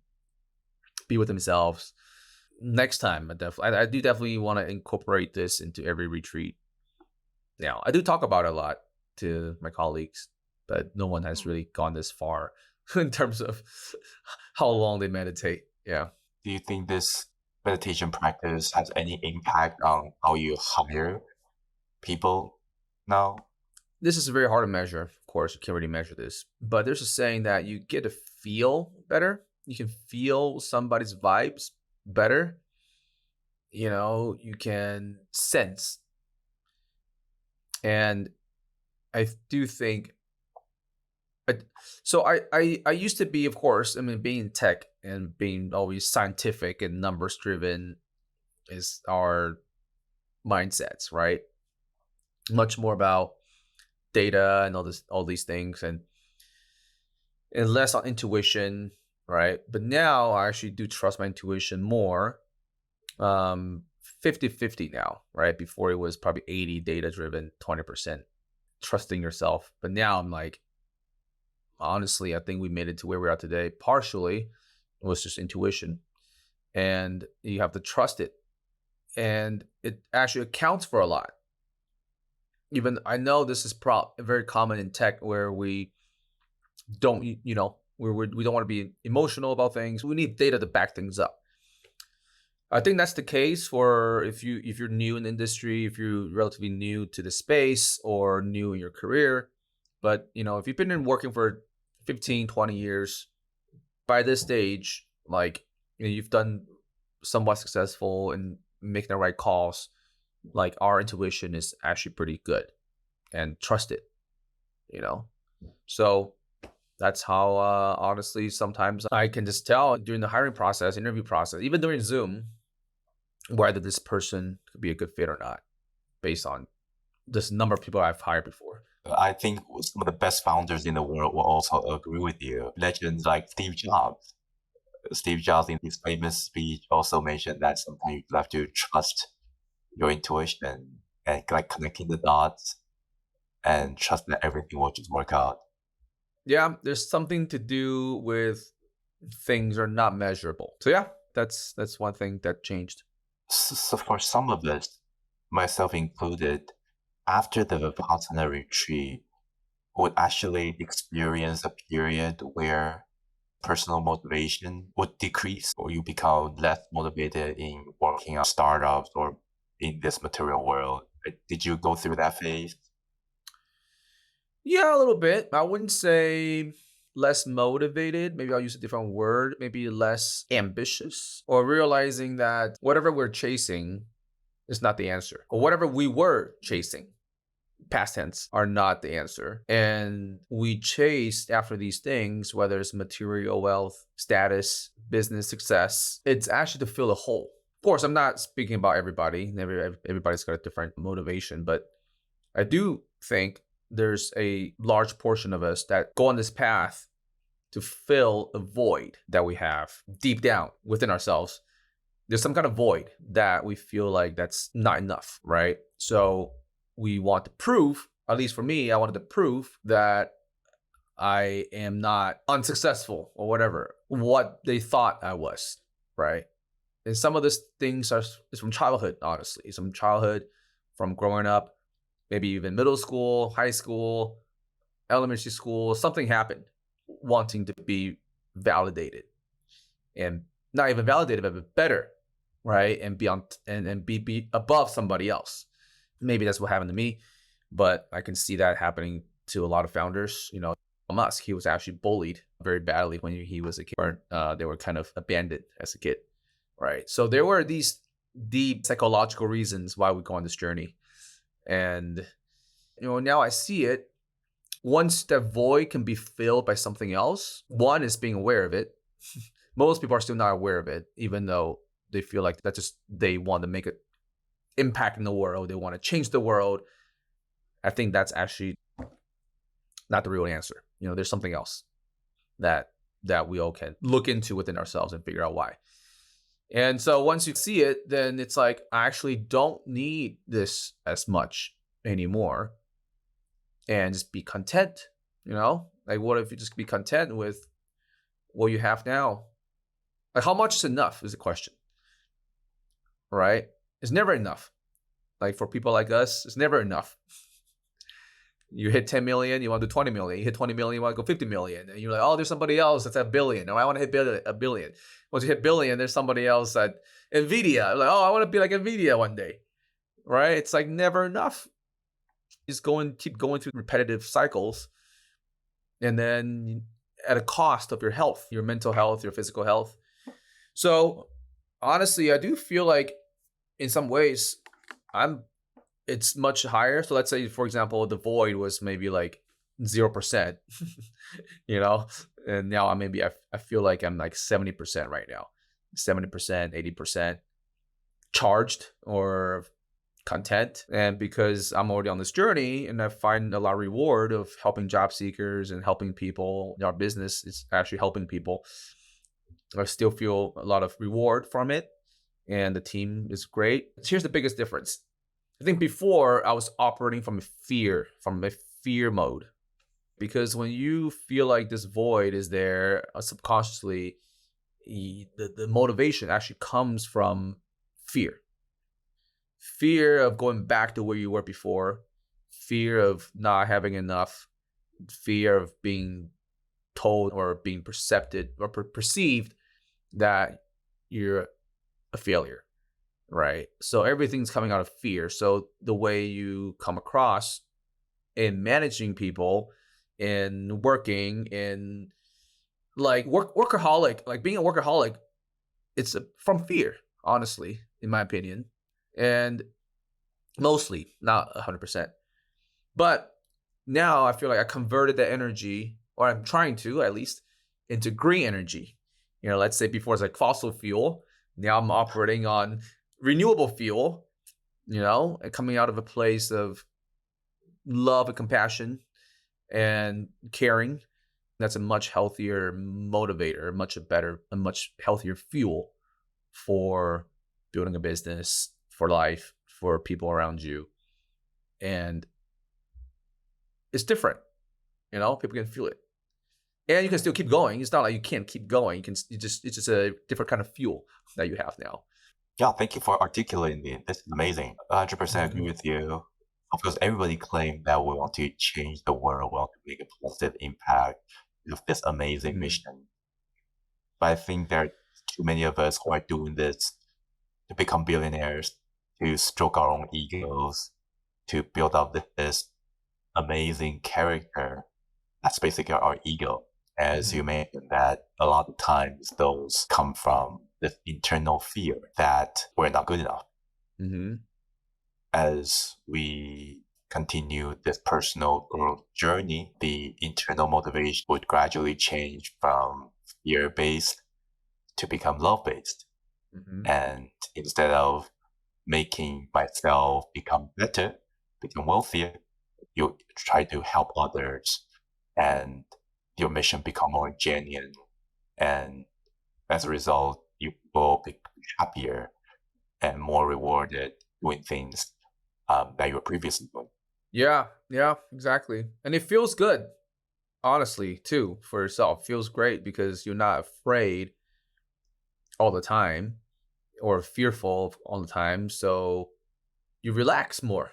Speaker 1: be with themselves. Next time, I do definitely want to incorporate this into every retreat. Now, I do talk about it a lot to my colleagues, but no one has
Speaker 2: Hmm.
Speaker 1: really gone this far in terms of how long they meditate. Yeah.
Speaker 2: Do you think this meditation practice has any impact on how you hire people now?
Speaker 1: This is very hard to measure. Of course, you can't really measure this, but there's a saying that you get to feel better. You can feel somebody's vibes better. You can sense. And I do think I, so I used to be, of course, I mean, being in tech and being always scientific and numbers driven is our mindsets, right? Much more about data and all these things, and less on intuition, right? But now I actually do trust my intuition more. 50-50 now, right? Before it was probably 80 data driven, 20% trusting yourself. But now I'm like, honestly, I think we made it to where we are today. Partially, it was just intuition, and you have to trust it, and it actually accounts for a lot. Even I know this is very common in tech where we don't, we don't want to be emotional about things. We need data to back things up. I think that's the case for if you're new in the industry, if you're relatively new to the space or new in your career. But if you've been in working for 15, 20 years, by this stage, like you've done somewhat successful in making the right calls, like our intuition is actually pretty good and trust it, you know. So that's how honestly sometimes I can just tell during the hiring process, interview process, even during Zoom, whether this person could be a good fit or not, based on this number of people I've hired before.
Speaker 2: I think some of the best founders in the world will also agree with you. Legends like Steve Jobs. Steve Jobs, in his famous speech, also mentioned that sometimes you have to trust your intuition and like connecting the dots and trust that everything will just work out.
Speaker 1: Yeah, there's something to do with things are not measurable. So yeah, that's one thing that changed.
Speaker 2: So for some of us, myself included, after the Vipassana retreat, would actually experience a period where personal motivation would decrease or you become less motivated in working on startups or in this material world. Did you go through that phase?
Speaker 1: Yeah, a little bit. I wouldn't say less motivated. Maybe I'll use a different word. Maybe less ambitious, or realizing that whatever we're chasing is not the answer, or whatever we were chasing, past tense, are not the answer. And we chased after these things, whether it's material wealth, status, business success. It's actually to fill a hole. Of course, I'm not speaking about everybody. Everybody's got a different motivation, but I do think there's a large portion of us that go on this path to fill a void that we have deep down within ourselves. There's some kind of void that we feel like that's not enough, right? So we want to prove, at least for me, I wanted to prove that I am not unsuccessful or whatever, what they thought I was, right? And some of these things is from childhood, honestly. It's from childhood, from growing up, maybe even middle school, high school, elementary school, something happened wanting to be validated, and not even validated, but better, right? And be on and be above somebody else. Maybe that's what happened to me, but I can see that happening to a lot of founders. Musk, he was actually bullied very badly when he was a kid. Or, they were kind of abandoned as a kid, right? So there were these deep psychological reasons why we go on this journey, and now I see it. Once that void can be filled by something else, one is being aware of it. Most people are still not aware of it, even though they feel like that's just they want to make an impact in the world. They want to change the world. I think that's actually not the real answer. There's something else that we all can look into within ourselves and figure out why. And so once you see it, then it's like, I actually don't need this as much anymore, and just be content. Like, what if you just be content with what you have now? Like, how much is enough is the question, right? It's never enough. Like, for people like us, it's never enough. You hit 10 million, you want to do 20 million. You hit 20 million, you want to go 50 million. And you're like, oh, there's somebody else that's at billion. No, I want to hit a billion. Once you hit billion, there's somebody else at Nvidia. Like, oh, I want to be like Nvidia one day. Right? It's like never enough. Just keep going through repetitive cycles, and then at a cost of your health, your mental health, your physical health. So honestly, I do feel like in some ways I'm it's much higher. So let's say, for example, the void was maybe like 0%, you know, and now I feel like I'm like 70% right now, 70%, 80% charged or content. And because I'm already on this journey and I find a lot of reward of helping job seekers and helping people, our business is actually helping people. I still feel a lot of reward from it, and the team is great. Here's the biggest difference. I think before I was operating from a fear mode, because when you feel like this void is there subconsciously, the motivation actually comes from fear. Fear of going back to where you were before, fear of not having enough, fear of being told or being perceived that you're a failure, right? So everything's coming out of fear. So the way you come across in managing people, in working, in like workaholic, like being a workaholic, it's from fear, honestly, in my opinion, and mostly not 100%. But now I feel like I converted that energy, or I'm trying to at least, into green energy. Let's say before it's like fossil fuel. Now I'm operating on renewable fuel, and coming out of a place of love and compassion and caring. That's a much healthier motivator, a much healthier fuel for building a business, for life, for people around you. And it's different. People can feel it. And you can still keep going. It's not like you can't keep going. It's just a different kind of fuel that you have now.
Speaker 2: Yeah, thank you for articulating it. This is amazing. 100% agree
Speaker 1: Mhm.
Speaker 2: with you. Of course, everybody claims that we want to change the world, we want to make a positive impact with this amazing
Speaker 1: Mhm.
Speaker 2: mission. But I think there are too many of us who are doing this to become billionaires, to stroke our own egos, to build up this amazing character. That's basically our ego. As you
Speaker 1: Mhm.
Speaker 2: mentioned, that a lot of times those come from this internal fear that we're not good enough.
Speaker 1: Mhm.
Speaker 2: As we continue this personal growth journey, the internal motivation would gradually change from fear based to become love based.
Speaker 1: Mhm.
Speaker 2: And instead of making myself become better, become wealthier, you try to help others and your mission become more genuine. And as a result, you will be happier and more rewarded doing things that you were previously doing.
Speaker 1: Yeah. Yeah. Exactly. And it feels good, honestly, too, for yourself. Feels great because you're not afraid all the time or fearful all the time. So you relax more.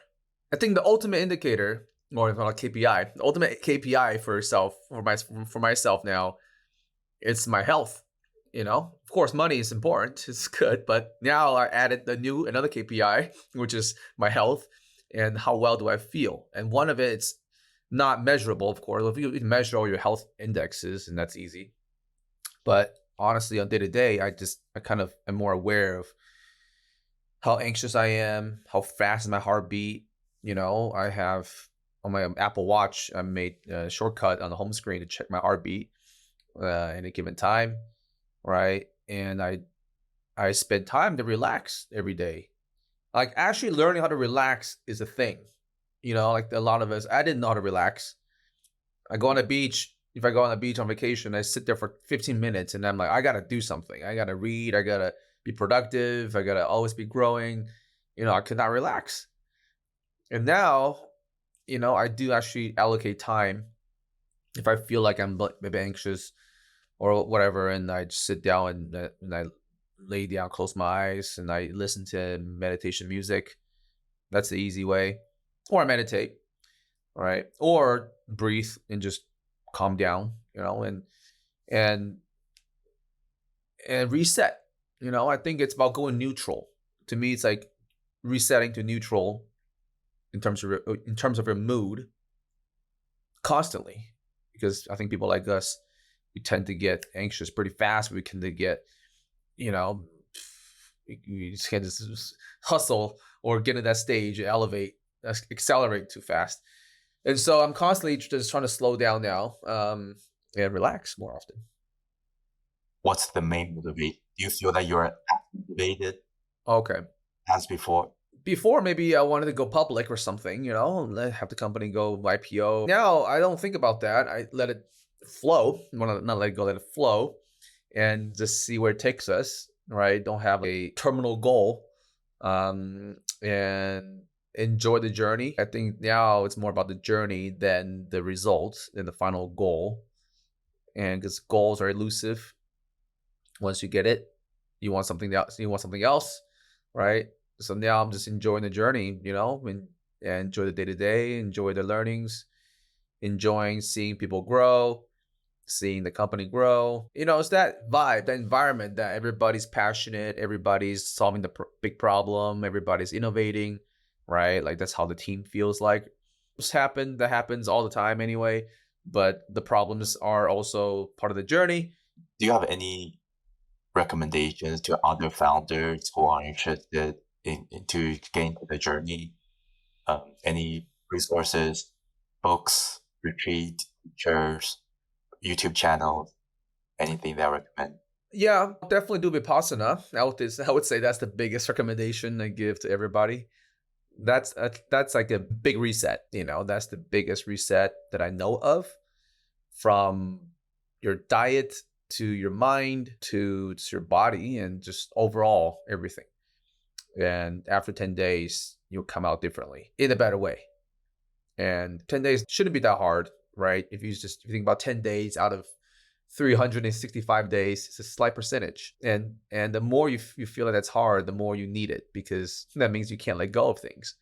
Speaker 1: I think the ultimate indicator, or if not KPI, the ultimate KPI for yourself, for myself now, it's my health. Of course, money is important. It's good, but now I added another KPI, which is my health and how well do I feel. And one of it's not measurable, of course. If you measure all your health indexes, and that's easy. But honestly, on day to day, I kind of am more aware of how anxious I am, how fast is my heartbeat. I have on my Apple Watch, I made a shortcut on the home screen to check my heartbeat at a given time, right? And I spend time to relax every day. Like actually learning how to relax is a thing. Like a lot of us, I didn't know how to relax. I go on the beach. If I go on the beach on vacation, I sit there for 15 minutes and I'm like, I gotta do something. I gotta read. I gotta be productive. I gotta always be growing. I could not relax. And now, I do actually allocate time if I feel like I'm maybe anxious or whatever, and I just sit down and I lay down, close my eyes, and I listen to meditation music. That's the easy way. Or I meditate. right? Or breathe and just calm down, and and reset. I think it's about going neutral. To me, it's like resetting to neutral in terms of your mood constantly, because I think people like us, we tend to get anxious pretty fast. We tend to get, you know, you just can't just hustle or get to that stage, elevate, accelerate too fast. And so I'm constantly just trying to slow down now, and relax more often.
Speaker 2: What's the main motivation? Do you feel that you're as motivated
Speaker 1: Okay.
Speaker 2: as before?
Speaker 1: Before, maybe I wanted to go public or something, have the company go IPO. Now I don't think about that. I let it flow. Want to not let it go, let it flow, and just see where it takes us. Right? Don't have a terminal goal, and enjoy the journey. I think now it's more about the journey than the results than the final goal. And because goals are elusive, once you get it, you want something else. You want something else, right? So now I'm just enjoying the journey, and enjoy the day to day, enjoy the learnings, enjoying seeing people grow, seeing the company grow. It's that vibe, that environment that everybody's passionate, everybody's solving the big problem, everybody's innovating, right? Like that's how the team feels like. That happens all the time anyway, but the problems are also part of the journey.
Speaker 2: Do you have any recommendations to other founders who are interested into getting to the journey? Any resources, books, retreat, teachers, YouTube channels, anything that I recommend?
Speaker 1: Yeah, definitely do Vipassana. I would say that's the biggest recommendation I give to everybody. That's like a big reset. That's the biggest reset that I know of, from your diet to your mind to your body and just overall everything. And after 10 days, you'll come out differently in a better way. And 10 days shouldn't be that hard, right? If you think about 10 days out of 365 days, it's a slight percentage. And the more you feel that it's hard, the more you need it, because that means you can't let go of things.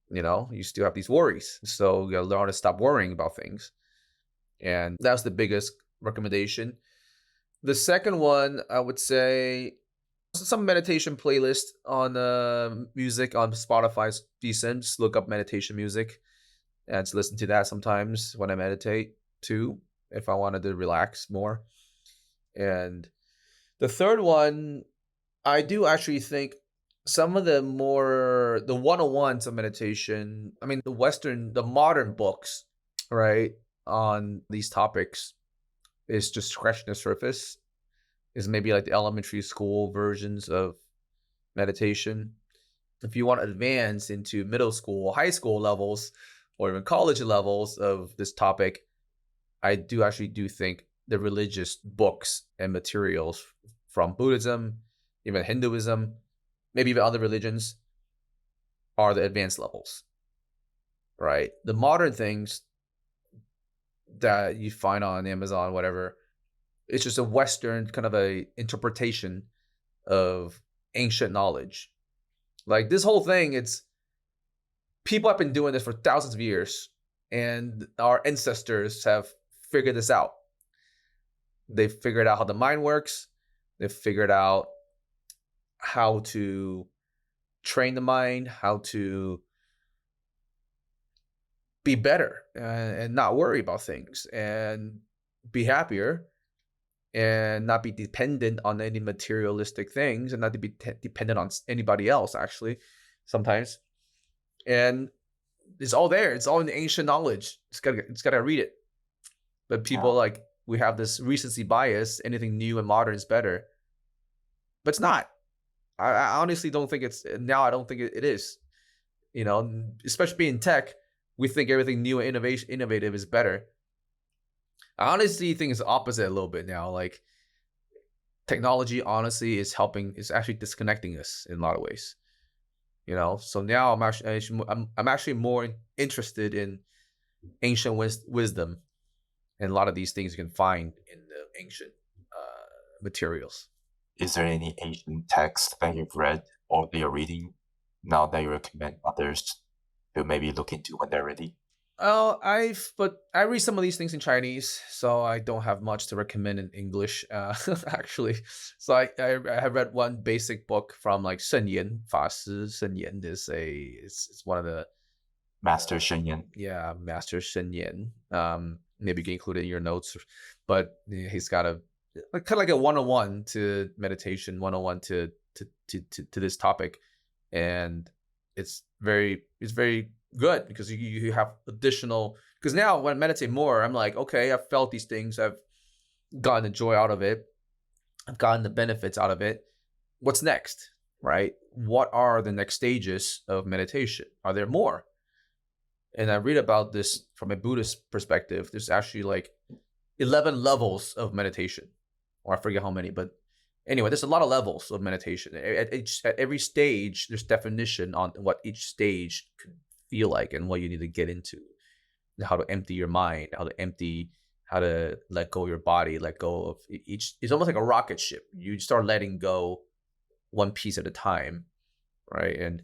Speaker 1: You still have these worries. So you gotta learn to stop worrying about things. And that's the biggest recommendation. The second one, I would say some meditation playlist on music on Spotify's decent. Just look up meditation music and just listen to that sometimes when I meditate too, if I wanted to relax more. And the third one, I do actually think some of the 101s of meditation, I mean, the modern books, right, on these topics is just scratching the surface, is maybe like the elementary school versions of meditation. If you want to advance into middle school, high school levels, or even college levels of this topic, I do think the religious books and materials from Buddhism, even Hinduism, maybe even other religions, are the advanced levels, right? The modern things that you find on Amazon, whatever, it's just a Western kind of a interpretation of ancient knowledge. Like this whole thing, it's people have been doing this for thousands of years, and our ancestors have figured this out. They've figured out how the mind works. They've figured out how to train the mind, how to be better, and not worry about things, and be happier, and not be dependent on any materialistic things, and not to be dependent on anybody else, actually, sometimes. And it's all there. It's all in the ancient knowledge. It's gotta read it. But people,
Speaker 2: Yeah.
Speaker 1: like, we have this recency bias. Anything new and modern is better, but it's not. I honestly don't think it's now. I don't think it is. Especially in tech, we think everything new and innovative is better. I honestly think it's the opposite a little bit now. Like technology, honestly, is actually disconnecting us in a lot of ways. So now I'm actually more interested in ancient wisdom, and a lot of these things you can find in the ancient materials.
Speaker 2: Is there any ancient text that you've read or that you're reading now that you recommend others? to maybe look into when they're ready?
Speaker 1: Oh, but I read some of these things in Chinese, so I don't have much to recommend in English. Actually, so I have read one basic book from like Shen Yan Fa Shi. Shen Yan is it's one of the
Speaker 2: Master Shen Yin.
Speaker 1: yeah, Master Shen Yan. Maybe you can include it in your notes, but he's got a like, kind of like a 101 to meditation, 101 to this topic, and it's very good because you have additional because now when I meditate more, I'm like, okay, I've felt these things, I've gotten the joy out of it, I've gotten the benefits out of it. What's next, right? What are the next stages of meditation? Are there more? And I read about this from a Buddhist perspective. There's actually like 11 levels of meditation, or I forget how many, but anyway, there's a lot of levels of meditation. At every stage, there's definition on what each stage could feel like and what you need to get into, how to empty your mind, how to let go of your body, let go of each. It's almost like a rocket ship. You start letting go one piece at a time, right? And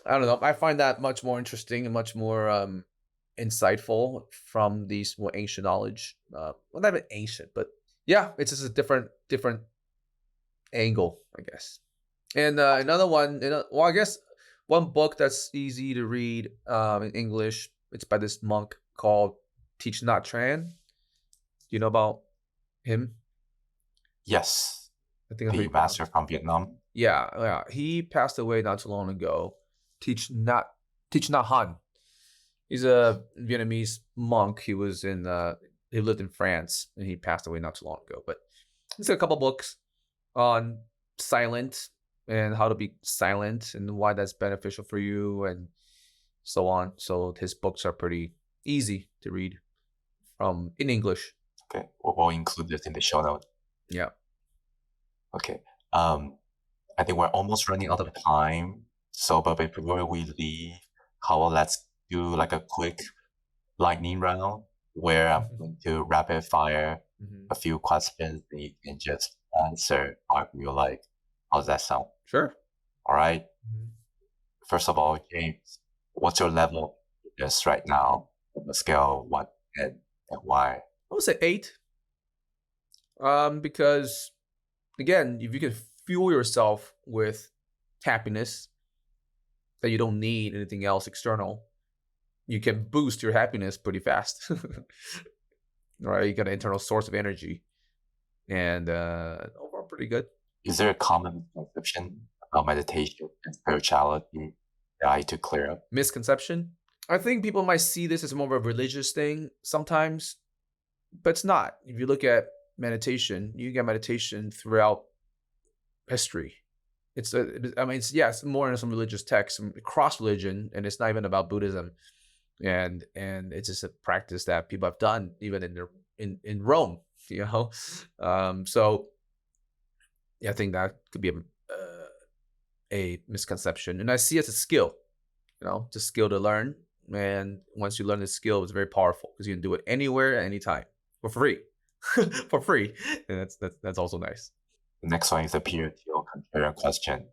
Speaker 1: I don't know. I find that much more interesting and much more insightful from these more ancient knowledge. Well, not even ancient, but yeah, it's just a different angle, I guess. And another one, well, I guess one book that's easy to read in English. It's by this monk called Teach Not Tran. Do you know about him?
Speaker 2: Yes,
Speaker 1: I think that's how
Speaker 2: the
Speaker 1: you pronounce
Speaker 2: master
Speaker 1: it.
Speaker 2: from Vietnam.
Speaker 1: Yeah, yeah. He passed away not too long ago. Teach Not Han. He's a Vietnamese monk. He lived in France and he passed away not too long ago. But he's got a couple books on silent and how to be silent and why that's beneficial for you and so on. So his books are pretty easy to read from in English.
Speaker 2: Okay, we'll include this in the show notes.
Speaker 1: Yeah.
Speaker 2: Okay. I think we're almost running out of time. So, but before we leave, how about let's do like a quick lightning round where I'm going to rapid fire
Speaker 1: Mhm.
Speaker 2: a few questions and you can just answer how you like. How's that sound?
Speaker 1: Sure.
Speaker 2: All right.
Speaker 1: Mhm.
Speaker 2: First of all, James, what's your level of fitness right now on a scale of 1 to 10 and why?
Speaker 1: I would say 8. Because again, if you can fuel yourself with happiness, that you don't need anything else external, you can boost your happiness pretty fast. Right? You got an internal source of energy, and overall pretty good.
Speaker 2: Is there a common misconception about meditation and spirituality that I need to clear up?
Speaker 1: Misconception. I think people might see this as more of a religious thing sometimes, but it's not. If you look at meditation, you get meditation throughout history. I mean, it's more in some religious texts, cross religion, and it's not even about Buddhism. And it's just a practice that people have done even in Rome, you know. So yeah, I think that could be a misconception, and I see it as a skill, you know, just skill to learn. And once you learn the skill, it's very powerful because you can do it anywhere at any time for free, for free, and that's also nice.
Speaker 2: The next one is a peer to compare question.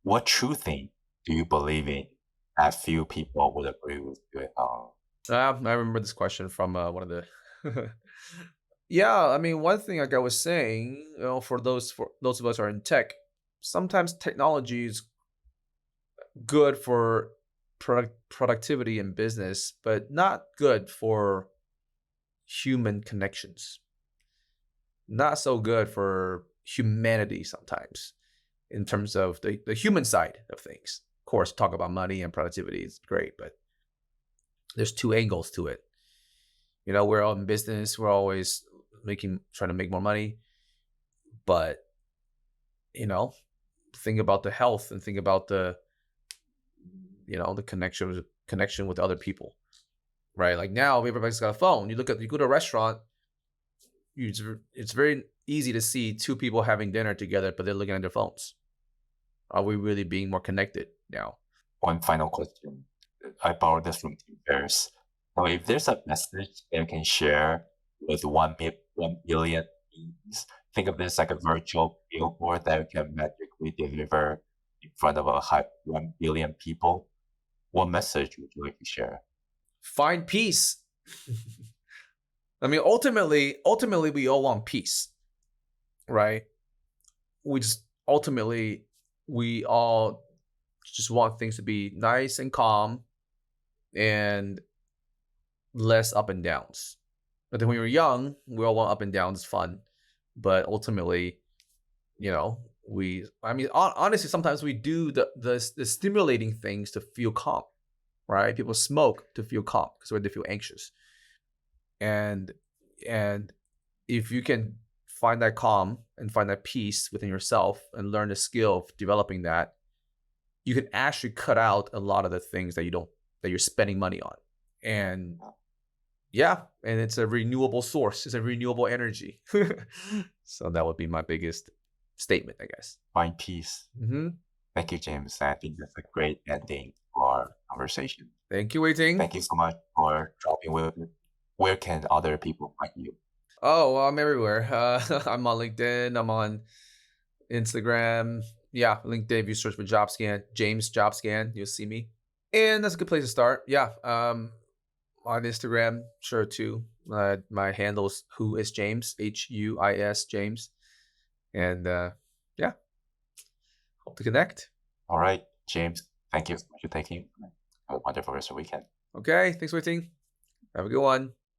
Speaker 2: What true thing do you believe in that few people would agree with you on?
Speaker 1: I remember this question from one of the. Yeah, I mean, one thing like I was saying, you know, for those of us who are in tech, sometimes technology is good for productivity and business, but not good for human connections. Not so good for humanity sometimes in terms of the human side of things. Of course, talk about money and productivity is great, but there's two angles to it. You know, we're all in business, we're always trying to make more money, but you know, think about the health and think about the connection with other people, right? Like now everybody's got a phone. You go to a restaurant, it's very easy to see two people having dinner together, but they're looking at their phones. Are we really being more connected now?
Speaker 2: One final question. I borrowed this from Tim Ferriss. So if there's a message that you can share with 1 billion beings, think of this like a virtual billboard that you can magically deliver in front of 1 billion people. What message would you like to share?
Speaker 1: Find peace. I mean, ultimately, we all want peace, right? We just ultimately we all just want things to be nice and calm and less up and downs. But then when we were young, we all want up and downs, fun. But ultimately, I mean, honestly, sometimes we do the stimulating things to feel calm, right? People smoke to feel calm because they feel anxious. And and if you can find that calm and find that peace within yourself and learn the skill of developing that, you can actually cut out a lot of the things that you're spending money on. And yeah, and it's a renewable source. It's a renewable energy. So that would be my biggest statement, I guess.
Speaker 2: Find peace.
Speaker 1: Hmm.
Speaker 2: Thank you, James. I think that's a great ending to our conversation.
Speaker 1: Thank you, Wei Ting.
Speaker 2: Thank you so much for dropping with me. Where can other people find you?
Speaker 1: Oh, well, I'm everywhere. I'm on LinkedIn. I'm on Instagram. Yeah, LinkedIn. If you search for Jobscan, James Jobscan, you'll see me. And that's a good place to start. Yeah. On Instagram, sure too. My handle's Who is James, Huis James, and yeah, hope to connect.
Speaker 2: All right, James, thank you so much for taking. Have a wonderful rest of the weekend.
Speaker 1: Okay, thanks for waiting. Have a good one.